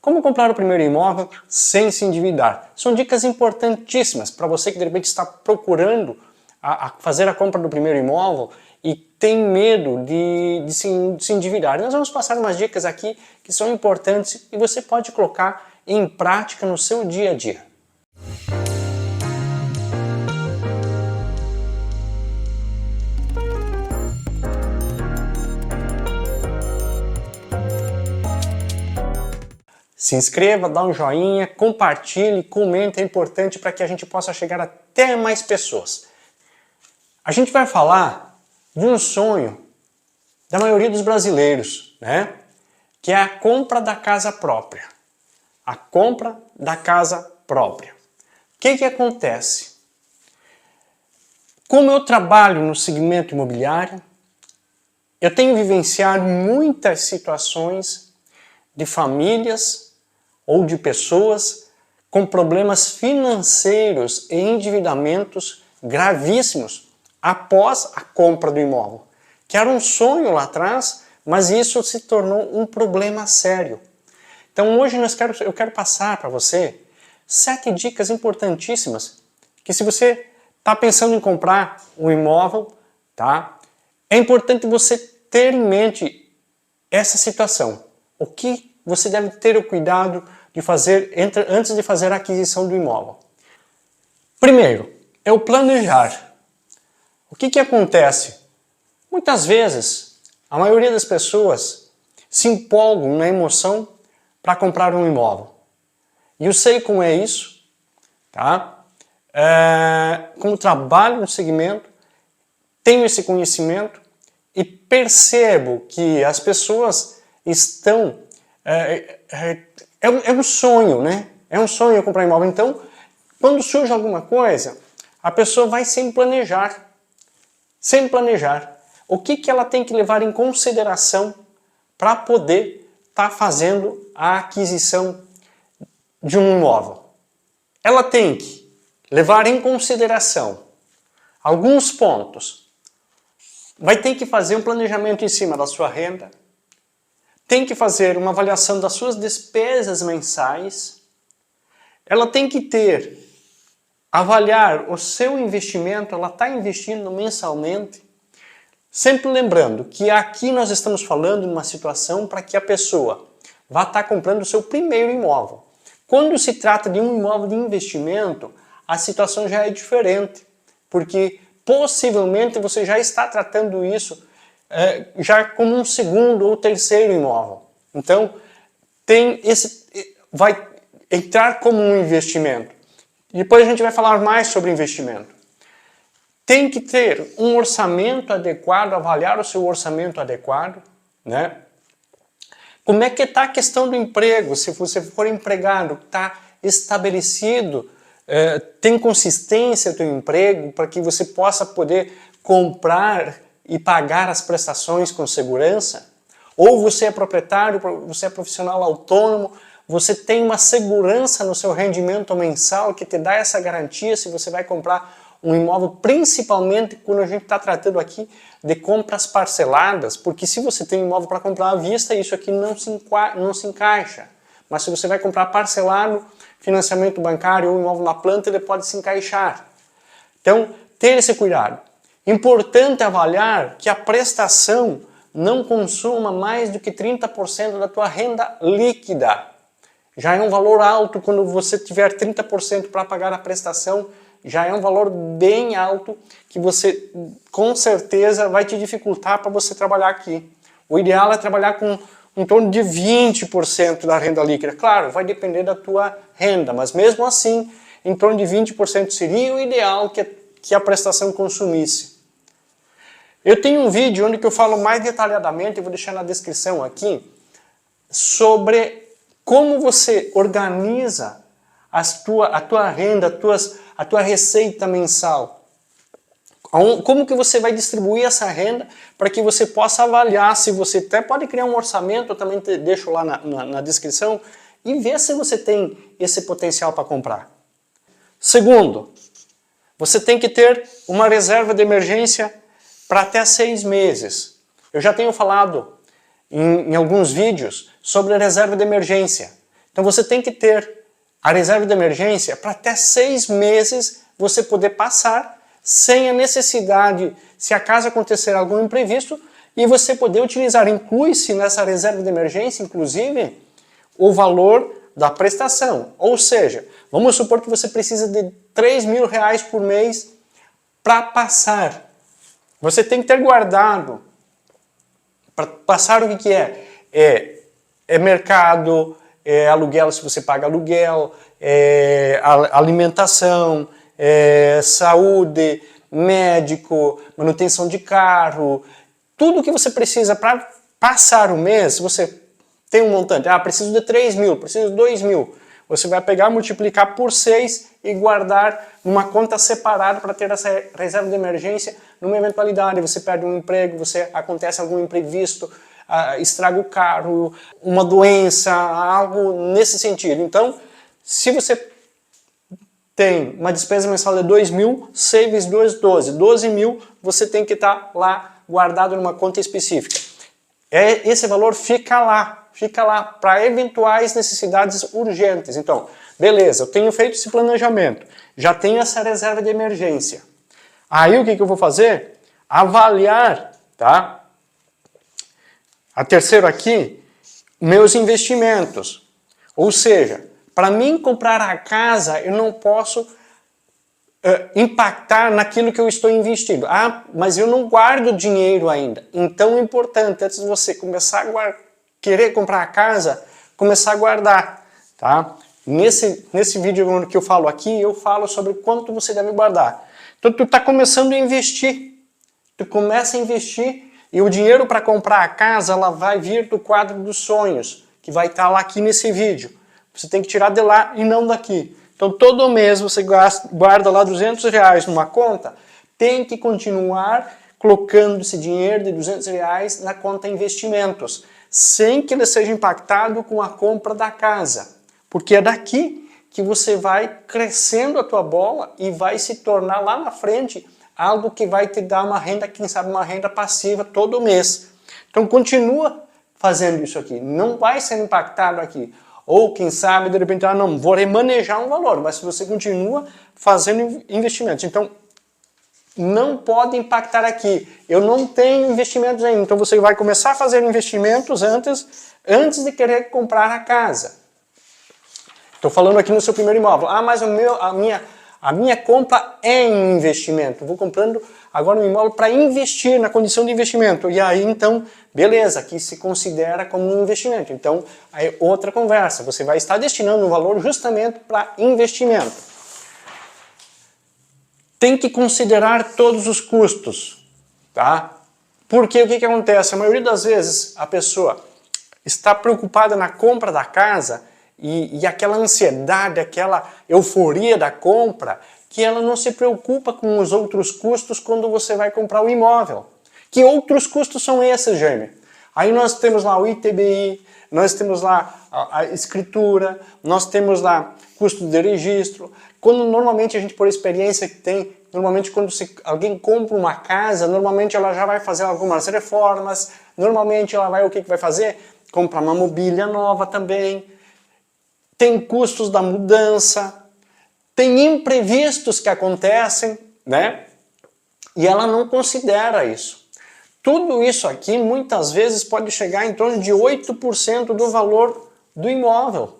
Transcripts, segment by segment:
Como comprar o primeiro imóvel sem se endividar? São dicas importantíssimas para você que de repente está procurando fazer a compra do primeiro imóvel e tem medo de se endividar. Nós vamos passar umas dicas aqui que são importantes e você pode colocar em prática no seu dia a dia. Se inscreva, dá um joinha, compartilhe, comente, é importante para que a gente possa chegar até mais pessoas. A gente vai falar de um sonho da maioria dos brasileiros, né? Que é a compra da casa própria. A compra da casa própria. O que acontece? Como eu trabalho no segmento imobiliário, eu tenho vivenciado muitas situações de famílias ou de pessoas com problemas financeiros e endividamentos gravíssimos após a compra do imóvel. Que era um sonho lá atrás, mas isso se tornou um problema sério. Então hoje eu quero passar para você 7 dicas importantíssimas que se você está pensando em comprar um imóvel, tá? É importante você ter em mente essa situação. O que você deve ter o cuidado de fazer antes de fazer a aquisição do imóvel. Primeiro, é o planejar. O que acontece? Muitas vezes, a maioria das pessoas se empolgam na emoção para comprar um imóvel. E eu sei como é isso, tá? Como trabalho no segmento, tenho esse conhecimento e percebo que as pessoas estão... É um sonho, né? É um sonho comprar imóvel. Então, quando surge alguma coisa, a pessoa vai sem planejar. Sem planejar. O que ela tem que levar em consideração para poder estar fazendo a aquisição de um imóvel? Ela tem que levar em consideração alguns pontos. Vai ter que fazer um planejamento em cima da sua renda, tem que fazer uma avaliação das suas despesas mensais, ela tem que avaliar o seu investimento, ela está investindo mensalmente, sempre lembrando que aqui nós estamos falando de uma situação para que a pessoa vá estar comprando o seu primeiro imóvel. Quando se trata de um imóvel de investimento, a situação já é diferente, porque possivelmente você já está tratando isso já como um segundo ou terceiro imóvel. Então, vai entrar como um investimento. Depois a gente vai falar mais sobre investimento. Tem que ter um orçamento adequado, avaliar o seu orçamento adequado, né? Como é que está a questão do emprego? Se você for empregado, está estabelecido, tem consistência o teu emprego para que você possa poder comprar e pagar as prestações com segurança? Ou você é proprietário, você é profissional autônomo, você tem uma segurança no seu rendimento mensal que te dá essa garantia se você vai comprar um imóvel, principalmente quando a gente está tratando aqui de compras parceladas, porque se você tem um imóvel para comprar à vista, isso aqui não se encaixa. Mas se você vai comprar parcelado, financiamento bancário ou imóvel na planta, ele pode se encaixar. Então, ter esse cuidado. Importante avaliar que a prestação não consuma mais do que 30% da tua renda líquida. Já é um valor alto quando você tiver 30% para pagar a prestação, já é um valor bem alto que você com certeza vai te dificultar para você trabalhar aqui. O ideal é trabalhar com em torno de 20% da renda líquida. Claro, vai depender da tua renda, mas mesmo assim, em torno de 20% seria o ideal que a prestação consumisse. Eu tenho um vídeo onde eu falo mais detalhadamente, eu vou deixar na descrição aqui, sobre como você organiza a tua renda, a tua receita mensal. Como que você vai distribuir essa renda para que você possa avaliar se você até pode criar um orçamento, eu também deixo lá na descrição, e ver se você tem esse potencial para comprar. Segundo, você tem que ter uma reserva de emergência para até 6 meses. Eu já tenho falado em alguns vídeos sobre a reserva de emergência. Então você tem que ter a reserva de emergência para até 6 meses você poder passar sem a necessidade, se acaso acontecer algum imprevisto, e você poder utilizar. Inclui-se nessa reserva de emergência, inclusive, o valor da prestação. Ou seja, vamos supor que você precisa de R$3.000 por mês para passar. Você tem que ter guardado. Para passar o que é? É mercado, é aluguel se você paga aluguel, é alimentação, saúde, médico, manutenção de carro, tudo que você precisa para passar o mês. Você tem um montante, preciso de 3.000, preciso de 2.000, você vai pegar, multiplicar por 6 e guardar numa conta separada para ter essa reserva de emergência numa eventualidade. Você perde um emprego, acontece algum imprevisto, estraga o carro, uma doença, algo nesse sentido. Então, se você tem uma despesa mensal de 2.000, 6 vezes 2, 12.000, você tem que estar lá guardado numa conta específica. Esse valor fica lá para eventuais necessidades urgentes. Então, beleza, eu tenho feito esse planejamento, já tenho essa reserva de emergência. Aí o que eu vou fazer? Avaliar, tá? A terceira aqui, meus investimentos. Ou seja, para mim comprar a casa, eu não posso impactar naquilo que eu estou investindo. Mas eu não guardo dinheiro ainda. Então é importante, antes de você começar a querer comprar a casa, começar a guardar. Tá? Nesse vídeo que eu falo aqui, eu falo sobre quanto você deve guardar. Então tu está começando a investir. Tu começa a investir e o dinheiro para comprar a casa, ela vai vir do quadro dos sonhos, que vai estar lá aqui nesse vídeo. Você tem que tirar de lá e não daqui. Então todo mês você guarda lá R$200 numa conta, tem que continuar colocando esse dinheiro de R$200 na conta investimentos, sem que ele seja impactado com a compra da casa. Porque é daqui que você vai crescendo a tua bola e vai se tornar lá na frente algo que vai te dar uma renda, quem sabe uma renda passiva todo mês. Então continua fazendo isso aqui, não vai ser impactado aqui. Ou quem sabe, de repente, não, vou remanejar um valor, mas se você continua fazendo investimentos. Então, não pode impactar aqui. Eu não tenho investimentos ainda, então você vai começar a fazer investimentos antes de querer comprar a casa. Estou falando aqui no seu primeiro imóvel. Mas a minha compra é em investimento. Vou comprando agora um imóvel para investir na condição de investimento. E aí, então, beleza, aqui se considera como um investimento. Então, aí outra conversa. Você vai estar destinando um valor justamente para investimento. Tem que considerar todos os custos, tá? Porque o que acontece? A maioria das vezes a pessoa está preocupada na compra da casa e aquela ansiedade, aquela euforia da compra, que ela não se preocupa com os outros custos quando você vai comprar o imóvel. Que outros custos são esses, Jaime? Aí nós temos lá o ITBI, nós temos lá a escritura, nós temos lá custo de registro. Quando normalmente a gente, por experiência que tem, normalmente quando alguém compra uma casa, normalmente ela já vai fazer algumas reformas, normalmente ela vai, o que vai fazer? Comprar uma mobília nova também. Tem custos da mudança, tem imprevistos que acontecem, né? E ela não considera isso. Tudo isso aqui, muitas vezes, pode chegar em torno de 8% do valor do imóvel.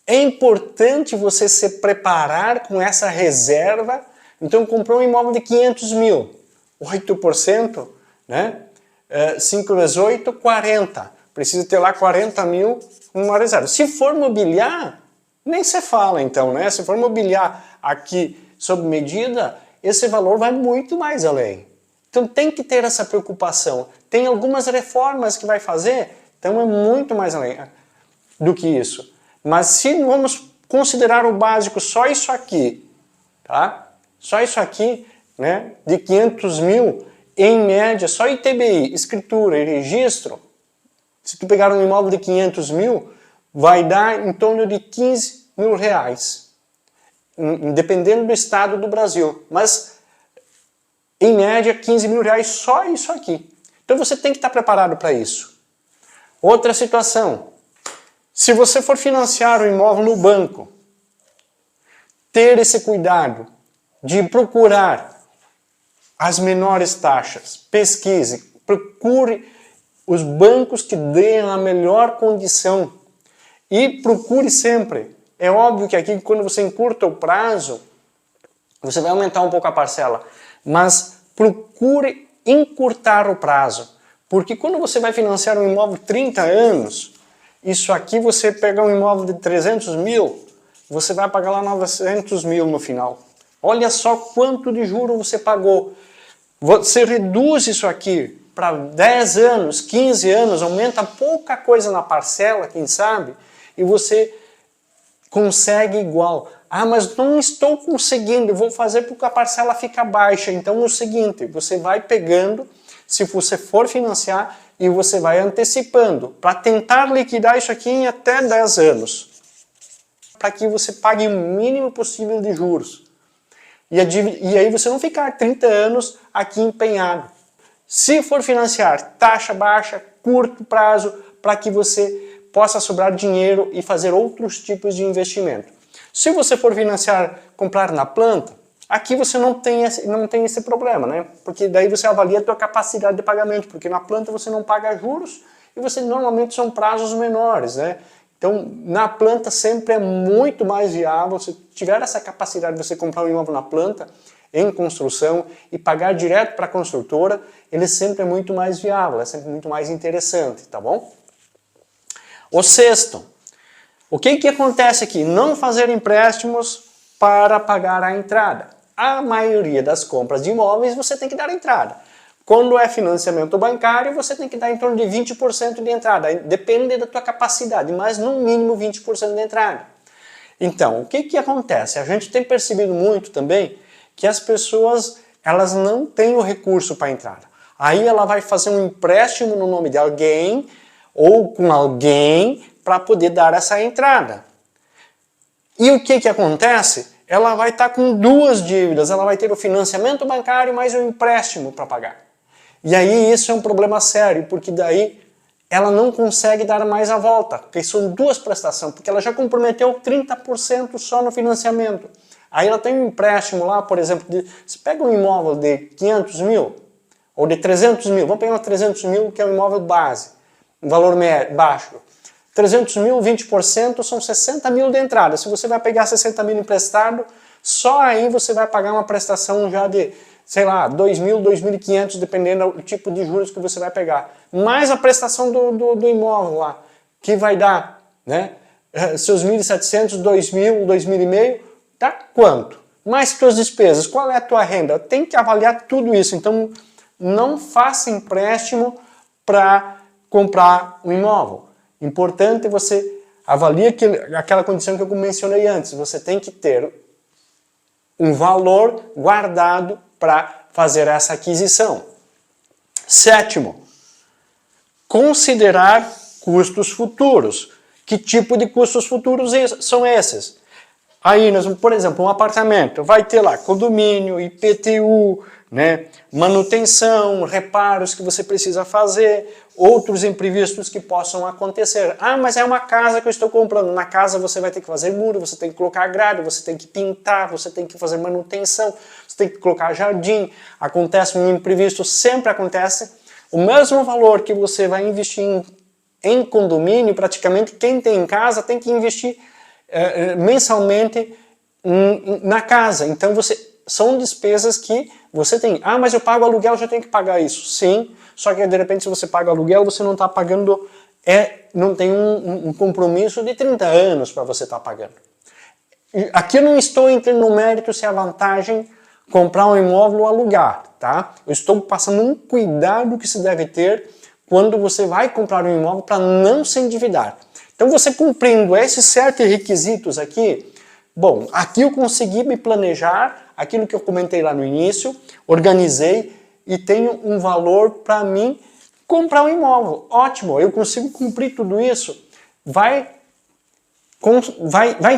É importante você se preparar com essa reserva. Então, comprou um imóvel de 500 mil, 8%, né? 5 vezes 8, 40. Precisa ter lá 40 mil numa reserva. Se for mobiliar, nem se fala então, né? Se for mobiliar aqui sob medida, esse valor vai muito mais além. Então tem que ter essa preocupação. Tem algumas reformas que vai fazer, então é muito mais além do que isso. Mas se vamos considerar o básico, só isso aqui, tá? Só isso aqui, né? De 500 mil, em média, só ITBI, escritura e registro, se tu pegar um imóvel de 500 mil, vai dar em torno de 15 mil reais, dependendo do estado do Brasil. Mas, em média, 15 mil reais só isso aqui. Então você tem que estar preparado para isso. Outra situação, Se você for financiar o imóvel no banco, ter esse cuidado de procurar as menores taxas, pesquise, procure os bancos que deem a melhor condição e procure sempre. É óbvio que aqui quando você encurta o prazo, você vai aumentar um pouco a parcela, mas procure encurtar o prazo, porque quando você vai financiar um imóvel 30 anos, isso aqui você pega um imóvel de 300 mil, você vai pagar lá 900 mil no final. Olha só quanto de juro você pagou. Você reduz isso aqui para 10 anos, 15 anos, aumenta pouca coisa na parcela, quem sabe, e você consegue igual. Ah, mas não estou conseguindo, vou fazer porque a parcela fica baixa. Então é o seguinte, você vai pegando, se você for financiar, e você vai antecipando, para tentar liquidar isso aqui em até 10 anos. Para que você pague o mínimo possível de juros. E aí você não ficar 30 anos aqui empenhado. Se for financiar, taxa baixa, curto prazo, para que você possa sobrar dinheiro e fazer outros tipos de investimento. Se você for financiar, comprar na planta, aqui você não tem esse problema, né? Porque daí você avalia a tua capacidade de pagamento, porque na planta você não paga juros e você normalmente são prazos menores, né? Então, na planta sempre é muito mais viável, se tiver essa capacidade de você comprar um imóvel na planta, em construção, e pagar direto para a construtora, ele sempre é muito mais viável, é sempre muito mais interessante, tá bom? O sexto, o que acontece aqui? Não fazer empréstimos para pagar a entrada. A maioria das compras de imóveis você tem que dar entrada. Quando é financiamento bancário, você tem que dar em torno de 20% de entrada. Depende da tua capacidade, mas no mínimo 20% de entrada. Então, o que acontece? A gente tem percebido muito também que as pessoas elas não têm o recurso para entrada. Aí ela vai fazer um empréstimo no nome de alguém ou com alguém para poder dar essa entrada. E o que acontece? Ela vai estar com duas dívidas, ela vai ter o financiamento bancário mais o empréstimo para pagar. E aí isso é um problema sério, porque daí ela não consegue dar mais a volta, porque são duas prestações, porque ela já comprometeu 30% só no financiamento. Aí ela tem um empréstimo lá, por exemplo, você pega um imóvel de 500 mil, ou de 300 mil, vamos pegar um 300 mil que é um imóvel base, um valor baixo. 300 mil, 20% são 60 mil de entrada. Se você vai pegar 60 mil emprestado, só aí você vai pagar uma prestação já de, sei lá, 2.000, 2.500, dependendo do tipo de juros que você vai pegar. Mais a prestação do imóvel lá, que vai dar, né, seus 1.700, 2.000, 2.500, dá quanto? Mais suas despesas, qual é a tua renda? Tem que avaliar tudo isso. Então, não faça empréstimo para comprar um imóvel. Importante você avaliar aquela condição que eu mencionei antes. Você tem que ter um valor guardado para fazer essa aquisição. Sétimo, considerar custos futuros. Que tipo de custos futuros são esses? Aí, por exemplo, um apartamento vai ter lá condomínio, IPTU, né, manutenção, reparos que você precisa fazer, outros imprevistos que possam acontecer. Ah, mas é uma casa que eu estou comprando. Na casa você vai ter que fazer muro, você tem que colocar grade, você tem que pintar, você tem que fazer manutenção, você tem que colocar jardim. Acontece um imprevisto, sempre acontece. O mesmo valor que você vai investir em condomínio, praticamente quem tem em casa tem que investir mensalmente na casa. Então são despesas que você tem. Ah, mas eu pago aluguel, já tenho que pagar isso. Sim, só que de repente se você paga aluguel, você não está pagando, não tem um compromisso de 30 anos para você estar pagando. Aqui eu não estou entrando no mérito se é vantagem comprar um imóvel ou alugar, tá? Eu estou passando um cuidado que se deve ter quando você vai comprar um imóvel para não se endividar. Então você cumprindo esses 7 requisitos aqui, bom, aqui eu consegui me planejar, aquilo que eu comentei lá no início, organizei e tenho um valor para mim comprar um imóvel. Ótimo, eu consigo cumprir tudo isso. Vai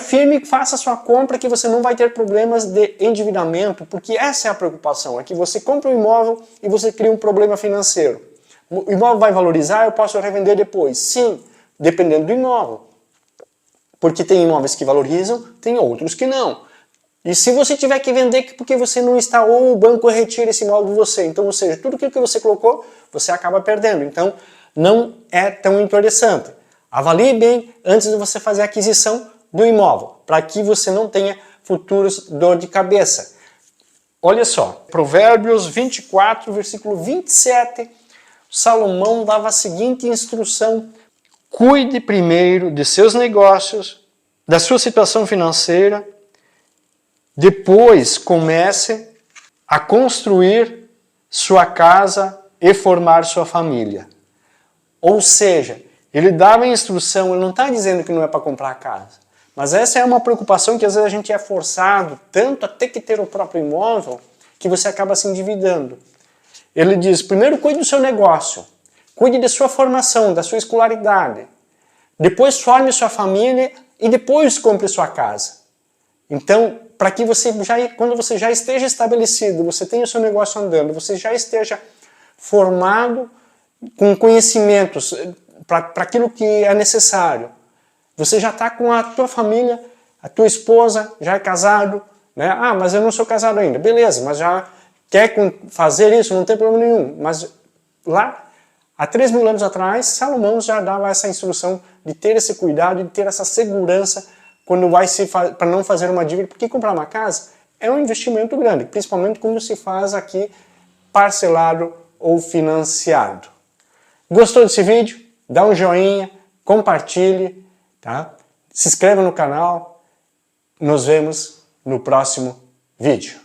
firme e faça a sua compra que você não vai ter problemas de endividamento, porque essa é a preocupação, é que você compra um imóvel e você cria um problema financeiro. O imóvel vai valorizar, eu posso revender depois. Sim, dependendo do imóvel. Porque tem imóveis que valorizam, tem outros que não. E se você tiver que vender porque você não está, ou o banco retira esse imóvel de você, então, ou seja, tudo aquilo que você colocou, você acaba perdendo. Então, não é tão interessante. Avalie bem antes de você fazer a aquisição do imóvel, para que você não tenha futuros dor de cabeça. Olha só, Provérbios 24, versículo 27, Salomão dava a seguinte instrução: cuide primeiro de seus negócios, da sua situação financeira, depois comece a construir sua casa e formar sua família. Ou seja, ele dava a instrução, ele não está dizendo que não é para comprar casa. Mas essa é uma preocupação que às vezes a gente é forçado tanto a ter que ter o próprio imóvel que você acaba se endividando. Ele diz, primeiro cuide do seu negócio, cuide da sua formação, da sua escolaridade. Depois forme sua família e depois compre sua casa. Então, para que você quando você já esteja estabelecido, você tenha o seu negócio andando, você já esteja formado com conhecimentos para aquilo que é necessário. Você já está com a tua família, a tua esposa, já é casado, né? Ah, mas eu não sou casado ainda. Beleza, mas já quer fazer isso, não tem problema nenhum. Mas lá, há 3.000 anos atrás, Salomão já dava essa instrução de ter esse cuidado, de ter essa segurança quando vai para não fazer uma dívida, porque comprar uma casa é um investimento grande, principalmente quando se faz aqui parcelado ou financiado. Gostou desse vídeo? Dá um joinha, compartilhe, tá? Se inscreva no canal. Nos vemos no próximo vídeo.